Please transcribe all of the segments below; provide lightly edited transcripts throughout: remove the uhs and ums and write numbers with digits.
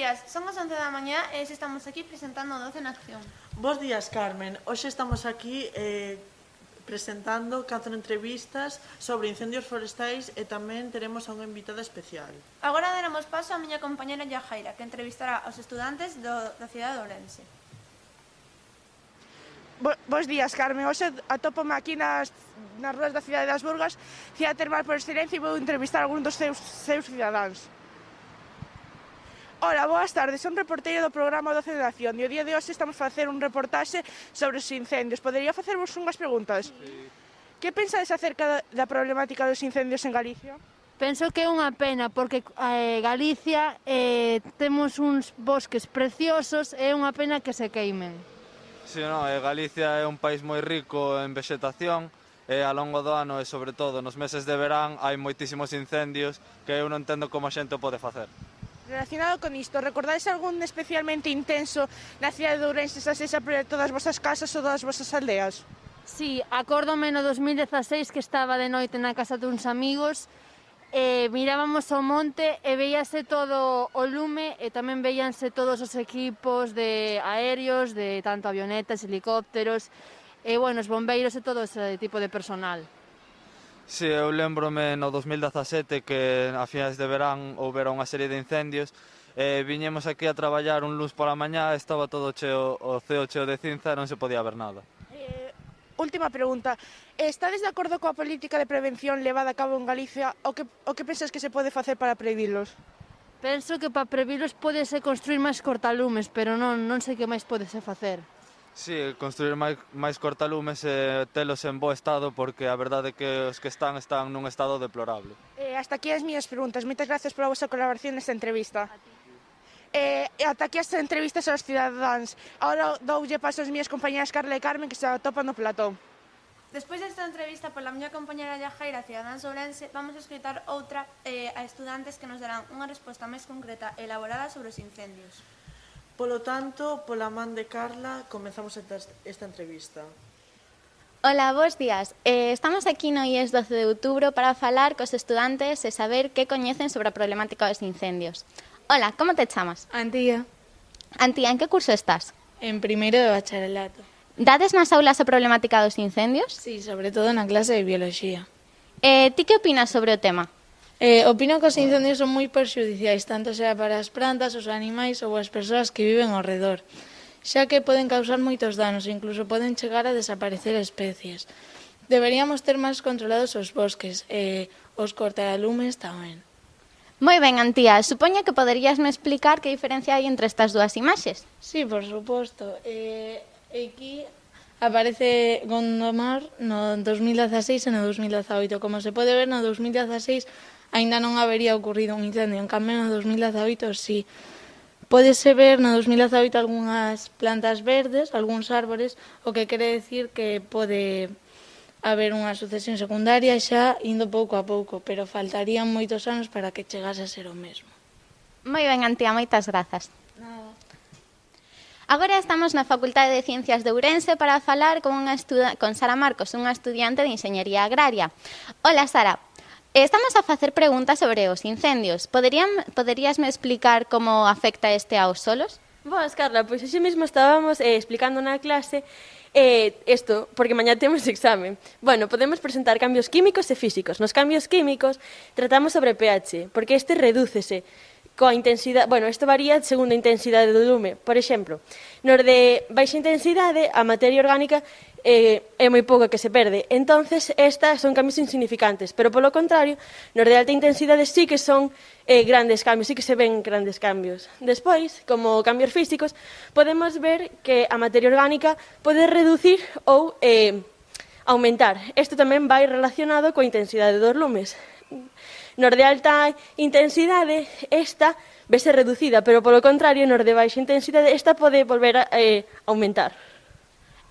días, son as 11 da mañá e estamos aquí presentando o 12 en acción. Bos días, Carmen. Hoxe estamos aquí presentando 4 entrevistas sobre incendios forestais e tamén teremos a unha invitada especial. Agora daremos paso á miña compañera Yajaira, que entrevistará aos estudantes da cidade de Ourense. Bos días, Carmen. Hoxe atópome aquí nas ruas da cidade das Burgas, cidade termal por excelencia, e vou entrevistar algún dos seus cidadáns. Ola, boas tardes. Son reporteiro do programa 12 de Acción e o día de hoxe estamos a facer un reportaxe sobre os incendios. Podería facervos unhas preguntas? Sí. Que pensades acerca da problemática dos incendios en Galicia? Penso que é unha pena porque Galicia temos uns bosques preciosos e é unha pena que se queimen. Si, Galicia é un país moi rico en vegetación e ao longo do ano e sobre todo nos meses de verán hai moitísimos incendios que eu non entendo como a xente o pode facer. Relacionado con isto, recordades algún especialmente intenso na cidade de Ourense, xa sexa por todas as vosas casas ou das vosas aldeas? Si, acórdome no 2016 que estaba de noite na casa duns amigos e mirábamos ao monte e veíase todo o lume e tamén veíanse todos os equipos de aéreos, de tanto avionetas, helicópteros e, os bombeiros e todo ese tipo de personal. Si, eu lembrome no 2017 que a finais de verán houbera unha serie de incendios e viñemos aquí a traballar un luns pola mañá, estaba todo cheo, o ceo cheo de cinza e non se podía ver nada. Última pregunta. Estades de acordo coa política de prevención levada a cabo en Galicia? O que pensas que se pode facer para previlos? Penso que para previlos podese construir máis cortalumes, pero non sei que máis podese facer. Si, construir máis cortalumes e telos en bo estado porque a verdade é que os que están nun estado deplorable. Hasta aquí as miñas preguntas. Moitas gracias pola vosa colaboración nesta entrevista. Ata aquí as entrevistas aos cidadáns. Agora doulle paso as miñas compañeras Carla e Carmen que se atopan no platón. Despois desta entrevista pola miña compañera Yajaira, cidadáns de Ourense, vamos a escoitar outra a estudantes que nos darán unha resposta máis concreta e elaborada sobre os incendios. Polo tanto, pola man de Carla, comezamos esta entrevista. Ola, bos días. Estamos aquí no IES 12 de outubro para falar cos estudantes e saber que coñecen sobre a problemática dos incendios. Ola, como te chamas? Antía. Antía, en que curso estás? En primeiro de bacharelato. Dades nas aulas a problemática dos incendios? Sí, sobre todo na clase de biología. Ti que opinas sobre o tema? Opino que os incendios son moi perxudiciais, tanto sea para as plantas, os animais ou as persoas que viven ao redor, xa que poden causar moitos danos e incluso poden chegar a desaparecer especies. Deberíamos ter máis controlados os bosques e os cortalumes tamén. Moi ben, Antía, supoño que poderíasme explicar que diferencia hai entre estas dúas imaxes? Sí, por suposto. Aquí aparece Gondomar no 2016 e no 2018. Como se pode ver, no 2016 aínda non habería ocurrido un incendio, en cambio no 2018 sí. Pódese ver no 2018 algunhas plantas verdes, algúns árbores, o que quere decir que pode haber unha sucesión secundaria xa indo pouco a pouco, pero faltarían moitos anos para que chegase a ser o mesmo. Moi ben, Antía, moitas grazas. Nada. Agora estamos na Facultade de Ciencias de Ourense para falar con Sara Marcos, unha estudiante de Enxeñería Agraria. Ola, Sara. Estamos a facer preguntas sobre os incendios. Poderíasme explicar como afecta este aos solos? Boas, Carla, pois hoxe mesmo estábamos explicando na clase isto, porque mañá temos examen. Bueno, podemos presentar cambios químicos e físicos. Nos cambios químicos tratamos sobre pH, porque este redúcese coa intensidade, isto varía segundo a intensidade do lume. Por exemplo, nos de baixa intensidade, a materia orgánica é moi pouca que se perde. Entonces, estas son cambios insignificantes, pero polo contrario, nos de alta intensidade sí que son grandes cambios, sí que se ven grandes cambios. Despois, como cambios físicos, podemos ver que a materia orgánica pode reducir ou aumentar. Isto tamén vai relacionado coa intensidade dos lumes. Nos de alta intensidade, esta vese reducida, pero polo contrario, nos de baixa intensidade, esta pode volver a aumentar.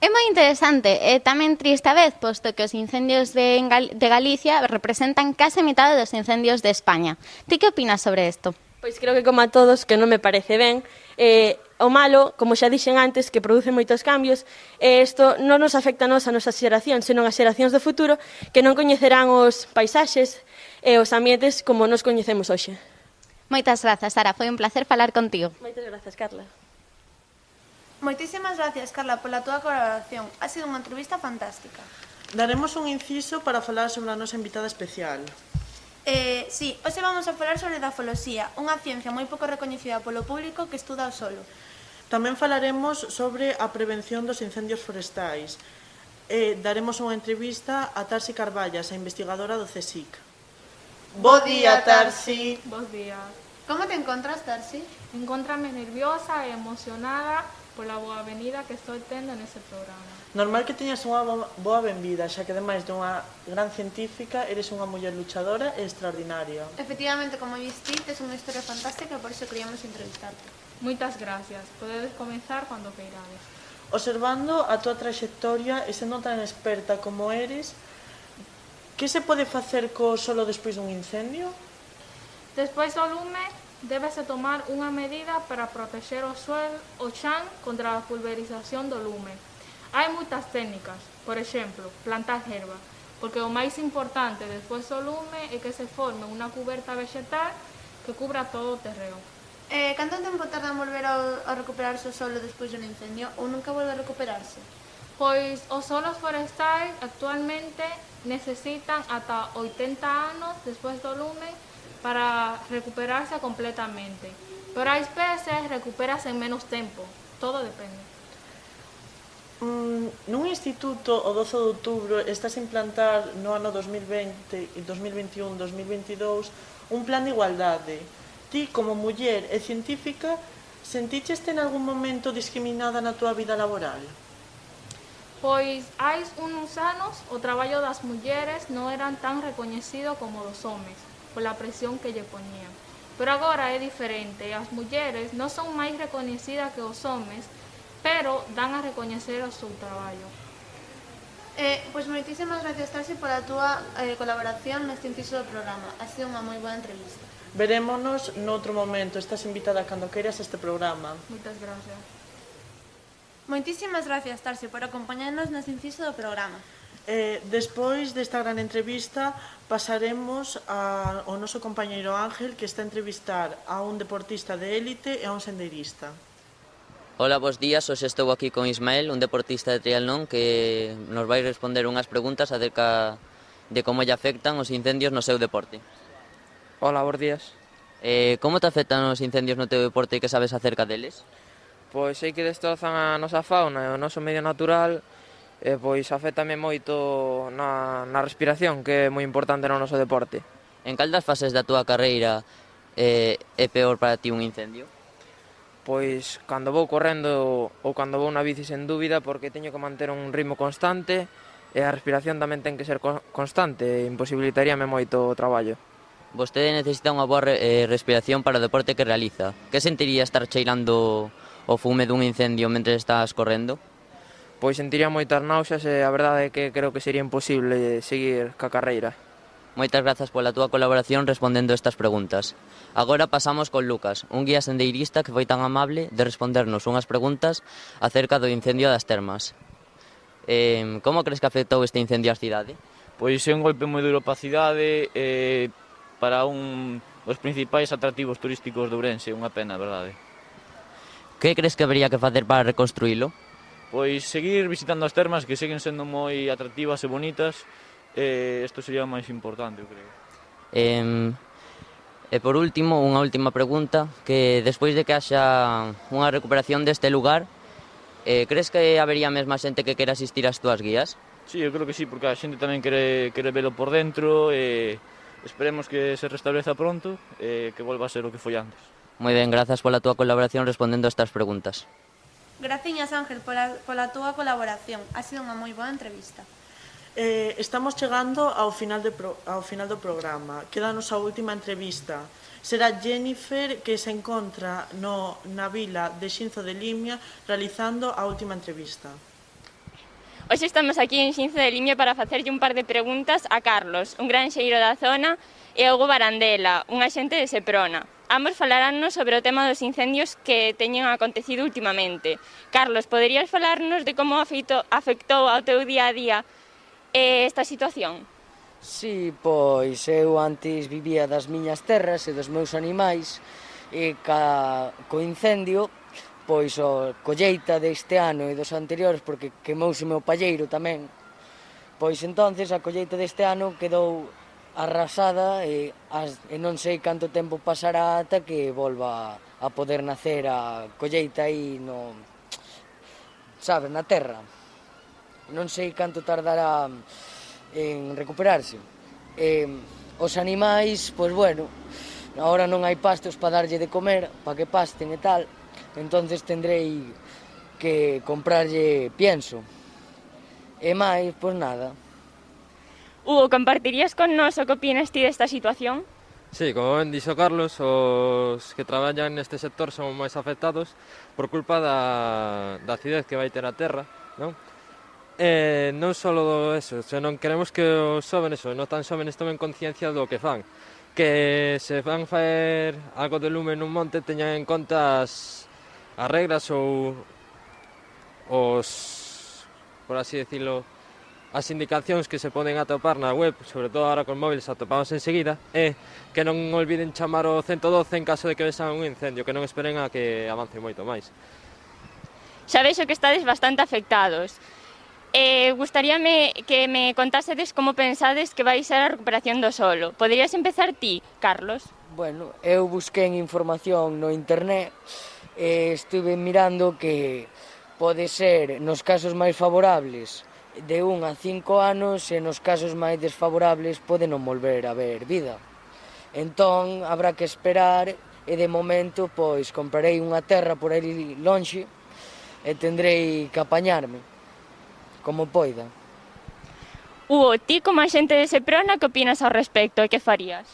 É moi interesante e tamén triste a vez, posto que os incendios de Galicia representan case a mitad dos incendios de España. Ti que opinas sobre isto? Pois creo que como a todos, que non me parece ben. O malo, como xa dixen antes, que produce moitos cambios, isto non nos afecta a nosa xeración, senón as xeracións do futuro que non coñecerán os paisaxes e os ambientes como nos coñecemos hoxe. Moitas grazas, Sara, foi un placer falar contigo. Moitas grazas, Carla. Moitísimas gracias, Carla, pola túa colaboración. Ha sido unha entrevista fantástica. Daremos un inciso para falar sobre a nosa invitada especial. Sí, hoxe vamos a falar sobre dafoloxía, unha ciencia moi pouco recoñecida polo público que estuda o solo. Tamén falaremos sobre a prevención dos incendios forestais. Daremos unha entrevista a Tarsi Carballas, a investigadora do CSIC. Bo día, Tarsi! Bos días. Como te encontras, Tarsi? Encontrame nerviosa e emocionada pola boa venida que estou tendo nese programa. Normal que teñas unha boa benvida, xa que ademais dunha gran científica, eres unha muller luchadora e extraordinaria. Efectivamente, como viste, tes unha historia fantástica e por iso queríamos entrevistarte. Moitas gracias. Podedes comenzar cando queirades. Observando a tua trayectoria e sendo tan experta como eres, que se pode facer co solo despois dun incendio? Despois do lume, débese tomar unha medida para protexer o chan contra a pulverización do lume. Hai moitas técnicas, por exemplo, plantar herba, porque o máis importante despois do lume é que se forme unha cuberta vegetal que cubra todo o terreo. Canto tempo tarda en volver a recuperarse o solo despois dun incendio ou nunca volve a recuperarse? Pois os solos forestais actualmente necesitan ata 80 anos despois do lume para recuperarse completamente. Pero hai especies recupérase en menos tempo, todo depende. Nun instituto o 12 de outubro estás a implantar no ano 2020, 2021, 2022 un plan de igualdade. Ti, como muller e científica, senticheste en algún momento discriminada na túa vida laboral? Pois hai uns anos o traballo das mulleres non eran tan recoñecido como dos homes, pola presión que lle poñían. Pero agora é diferente, as mulleres non son máis recoñecidas que os homes, pero dan a recoñecer o seu traballo. Pois moitísimas gracias, Tarsi, pola túa colaboración neste inciso do programa. Ha sido unha moi boa entrevista. Verémonos noutro momento. Estás invitada cando queiras a este programa. Moitas gracias. Moitísimas gracias, Tarsi, por acompañarnos neste inciso do programa. Despois desta gran entrevista pasaremos ao noso compañeiro Ángel, que está a entrevistar a un deportista de élite e a un sendeirista. Hola, bos días. Hoxe estou aquí con Ismael, un deportista de triatlón que nos vai responder unhas preguntas acerca de como lle afectan os incendios no seu deporte. Hola, bos días. Como te afectan os incendios no teu deporte e que sabes acerca deles? Pois sei que destrozan a nosa fauna e o noso medio natural, e pois afectame moito na respiración, que é moi importante no noso deporte. En cal das fases da túa carreira é peor para ti un incendio? Pois cando vou correndo ou cando vou na bici, sen dúbida, porque teño que manter un ritmo constante e a respiración tamén ten que ser constante, imposibilitaríame moito o traballo. Vostede necesita unha boa respiración para o deporte que realiza. Que sentiría estar cheirando o fume dun incendio mentre estás correndo? Pois sentiría moitas náuseas e a verdade é que creo que sería imposible seguir ca carreira. Moitas grazas pola túa colaboración respondendo estas preguntas. Agora pasamos con Lucas, un guía sendeirista que foi tan amable de respondernos unhas preguntas acerca do incendio das termas. Como crees que afectou este incendio á cidade? Pois é un golpe moi duro para a cidade e para un dos principais atractivos turísticos de Ourense, unha pena, a verdade. Que crees que habría que facer para reconstruílo? Pois seguir visitando as termas, que seguen sendo moi atractivas e bonitas, isto sería o máis importante, eu creo. E por último, unha última pregunta, que despois de que haxa unha recuperación deste lugar, crees que habería mesma xente que quera asistir ás túas guías? Sí, eu creo que sí, porque a xente tamén quere velo por dentro e esperemos que se restableza pronto e que volva a ser o que foi antes. Moi ben, grazas pola túa colaboración respondendo a estas preguntas. Graciñas, Ángel, pola túa colaboración. Ha sido unha moi boa entrevista. Estamos chegando ao final do programa. Quédanos a última entrevista. Será Jennifer, que se encontra na vila de Xinzo de Limia realizando a última entrevista. Hoxe estamos aquí en Xinzo de Limia para facerlle un par de preguntas a Carlos, un granxeiro da zona, e a Hugo Barandela, un axente de Seprona. Ambos falaránnos sobre o tema dos incendios que teñen acontecido últimamente. Carlos, poderías falarnos de como afectou ao teu día a día esta situación? Si, pois eu antes vivía das miñas terras e dos meus animais e co incendio, pois a colleita deste ano e dos anteriores, porque quemouse o meu palleiro tamén, pois entonces a colleita deste ano quedou arrasada e non sei canto tempo pasará ata que volva a poder nacer a colleita aí no, sabes, na terra. Non sei canto tardará en recuperarse. Os animais, pois bueno, agora non hai pastos para darlle de comer, para que pasten e tal, entonces tendrei que comprarlle pienso. E máis, pois nada. Hugo, compartirías con nós o que opinas ti desta situación? Sí, como ben dixo Carlos, os que traballan neste sector son máis afectados por culpa da acidez que vai ter a terra, non? Non só eso, senón queremos que os xóvenes, ou non tan xóvenes, tomen conciencia do que fan. Que se van faer algo de lume nun monte teñan en conta as regras ou os, por así decirlo, as indicacións que se poden atopar na web, sobre todo agora con móviles atopamos enseguida, é que non olviden chamar o 112 en caso de que vexan un incendio, que non esperen a que avance moito máis. Xa vexo que estades bastante afectados. Gustaríame que me contásedes como pensades que vai ser a recuperación do solo. Poderías empezar ti, Carlos? Bueno, eu busquei información no internet e estuve mirando que pode ser nos casos máis favorables de 1 a 5 anos e nos casos máis desfavorables pode non volver a haber vida. Entón, habrá que esperar e de momento, pois, comprarei unha terra por aí lonxe e tendrei que apañarme, como poida. Hugo, ti como axente de Seprona, que opinas ao respecto e que farías?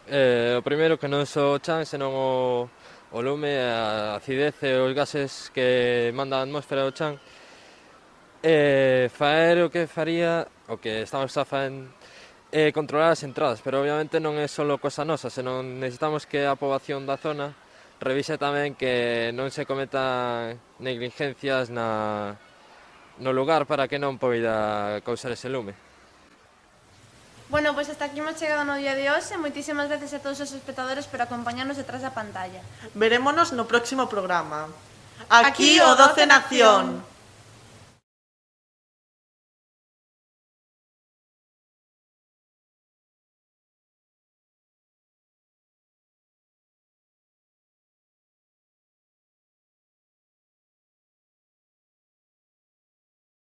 O primeiro que non só o chan, senón o lume, a acidez e os gases que manda a atmósfera do chan. Faer o que faría, o que estamos a facer, controlar as entradas, pero obviamente non é só cosa nosa, senón necesitamos que a poboación da zona revise tamén que non se cometan negligencias no lugar para que non poida causar ese lume. Bueno, pois hasta aquí hemos chegado no día de hoxe. Moitísimas gracias a todos os espectadores por acompañarnos detrás da pantalla. Verémonos no próximo programa. Aquí o 12 Nación.